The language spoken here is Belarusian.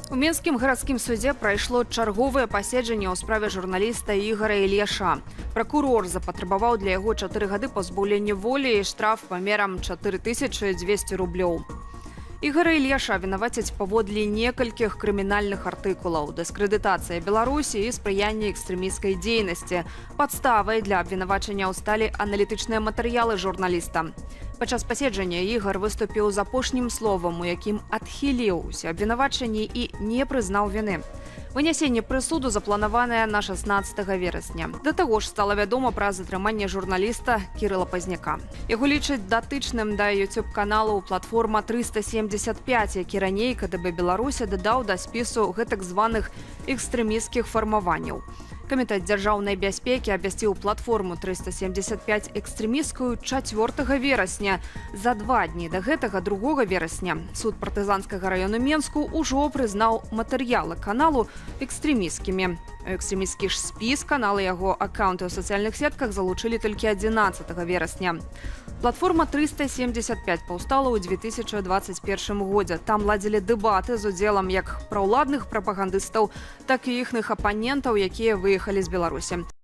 У Мінскім гарадскім судзе прайшло чарговае паседжанне ў справе журналіста Ігора Ільяша. Пракурор запатрабаваў для яго 4 гады пазбаўлення волі і штраф памерам 4200 рублёў. Ігора Ільяша вінавацяць паводле некалькіх крымінальных артыкулаў: дыскрэдытацыя Беларусі і спрыянне экстрэмісцкай дзейнасці. Падставай для абвінавачання сталі аналітычныя матэрыялы журналіста. Падчас паседжання Ігор выступіў з апошнім словам, у якім адхіліў усе абвінавачанні і не прызнаў віны. Вынясенне прысуду запланаванае на 16 верасня. Да таго ж стала вядома пра затрыманне журналіста Кірыла Пазняка. Яго лічаць датычным да YouTube-каналу платформа 375, які раней КДБ Беларусі дадаў да спісу гэтак званых экстрэмісцкіх фармаванняў. Камітэт дзяржаўнай бяспекі абвясціў платформу 375 экстрэмісцкую 4 верасня. За 2 дні да гэтага 2 верасня суд партызанскага раёну Менску ўжо прызнаў матэрыялы каналу экстрэмісцкімі. Экстрэмісцкі ж спіс канала яго аккаунты ў сацыяльных сетках залучылі толькі 11 верасня. Платформа 375 паўстала ў 2021 годзе. Там ладзілі дэбаты з удзелам як праўладных прапагандыстаў, так і іхных апанентаў, якія выехалі з Беларусі.